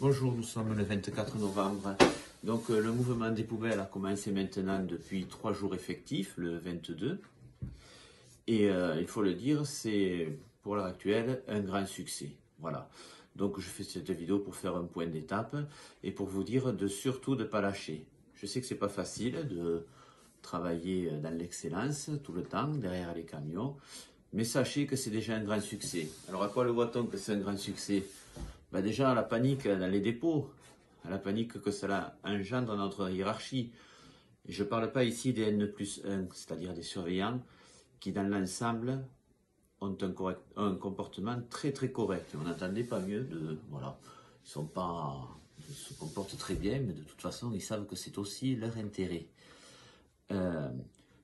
Bonjour, nous sommes le 24 novembre. Donc le mouvement des poubelles a commencé maintenant depuis 3 jours effectifs, le 22. Et il faut le dire, c'est pour l'heure actuelle un grand succès. Voilà. Donc je fais cette vidéo pour faire un point d'étape et pour vous dire de surtout de ne pas lâcher. Je sais que c'est pas facile de travailler dans l'excellence tout le temps derrière les camions, mais sachez que c'est déjà un grand succès. Alors à quoi le voit-on que c'est un grand succès? Ben déjà la panique dans les dépôts, la panique que cela engendre dans notre hiérarchie. Et je ne parle pas ici des N+1, c'est-à-dire des surveillants qui dans l'ensemble ont un comportement très très correct. On n'entendait pas mieux de... Voilà, ils se comportent très bien, mais de toute façon ils savent que c'est aussi leur intérêt. Et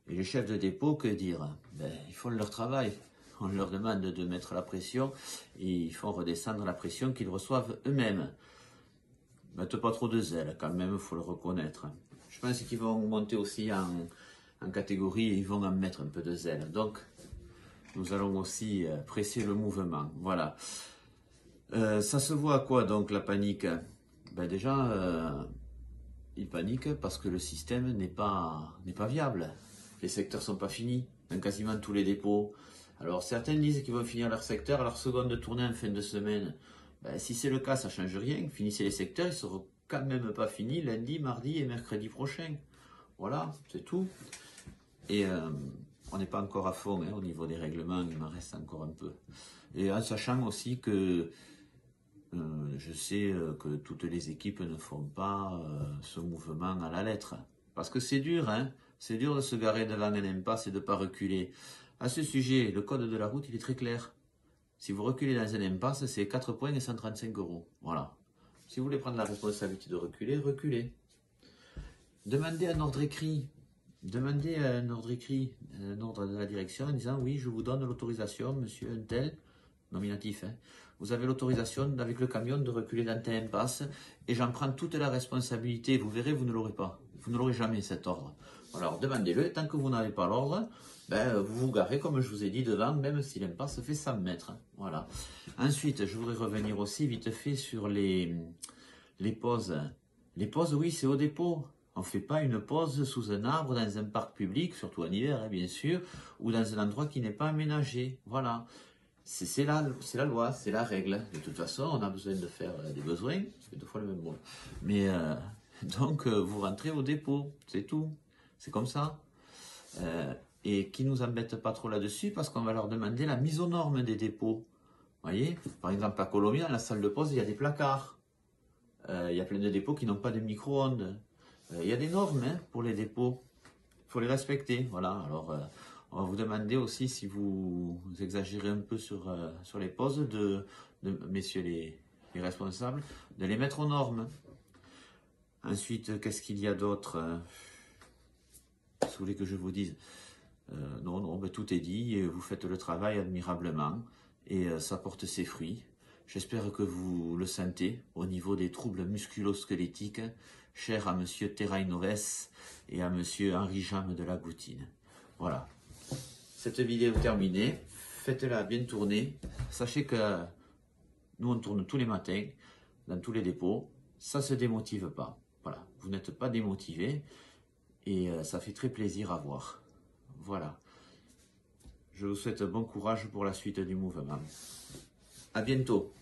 les chefs de dépôt, que dire? Ben, ils font leur travail. On leur demande de mettre la pression et ils font redescendre la pression qu'ils reçoivent eux-mêmes. Mettent pas trop de zèle quand même, il faut le reconnaître. Je pense qu'ils vont monter aussi en catégorie et ils vont en mettre un peu de zèle. Donc, nous allons aussi presser le mouvement. Voilà. Ça se voit à quoi donc la panique? Ben déjà, ils paniquent parce que le système n'est pas viable. Les secteurs sont pas finis dans quasiment tous les dépôts. Alors certains disent qu'ils vont finir leur secteur à leur seconde tournée en fin de semaine. Ben, si c'est le cas, ça ne change rien. Finissez les secteurs, ils ne seront quand même pas finis lundi, mardi et mercredi prochain. Voilà, c'est tout. Et on n'est pas encore à fond au niveau des règlements, il m'en reste encore un peu. Et en sachant aussi que je sais que toutes les équipes ne font pas ce mouvement à la lettre. Parce que c'est dur, hein. C'est dur de se garer devant un impasse et de ne pas reculer. À ce sujet, le code de la route, il est très clair. Si vous reculez dans un impasse, c'est 4 points et 135 €. Voilà. Si vous voulez prendre la responsabilité de reculer, reculez. Demandez un ordre écrit. Demandez un ordre écrit, un ordre de la direction en disant oui, je vous donne l'autorisation, monsieur un tel, nominatif, hein. Vous avez l'autorisation avec le camion de reculer dans telle impasse et j'en prends toute la responsabilité. Vous verrez, vous ne l'aurez pas. Vous ne l'aurez jamais cet ordre. Alors demandez-le. Tant que vous n'avez pas l'ordre, ben, vous vous garez comme je vous ai dit devant, même si l'impasse fait 100 mètres. Voilà. Ensuite, je voudrais revenir aussi vite fait sur les pauses. Les pauses, oui, c'est au dépôt. On ne fait pas une pause sous un arbre dans un parc public, surtout en hiver, hein, bien sûr, ou dans un endroit qui n'est pas aménagé. Voilà. C'est la loi, c'est la règle. De toute façon, on a besoin de faire des besoins, c'est 2 fois le même mot. Mais donc, vous rentrez au dépôt, c'est tout. C'est comme ça. Et qui nous embête pas trop là-dessus, parce qu'on va leur demander la mise aux normes des dépôts. Vous voyez, par exemple, à Colomiers, dans la salle de pause, il y a des placards. Il y a plein de dépôts qui n'ont pas de micro-ondes. Il y a des normes hein, pour les dépôts. Il faut les respecter. Voilà. Alors, on va vous demander aussi, si vous exagérez un peu sur les pauses, messieurs les responsables, de les mettre aux normes. Ensuite, qu'est-ce qu'il y a d'autre? Si vous voulez que je vous dise? Non, ben, tout est dit. Et vous faites le travail admirablement et ça porte ses fruits. J'espère que vous le sentez au niveau des troubles musculo-squelettiques, chers à monsieur Terrainoves et à monsieur Henri Jame de la Goutine. Voilà. Cette vidéo est terminée. Faites-la bien tourner. Sachez que nous, on tourne tous les matins dans tous les dépôts. Ça ne se démotive pas. Voilà. Vous n'êtes pas démotivé et ça fait très plaisir à voir. Voilà. Je vous souhaite bon courage pour la suite du mouvement. À bientôt.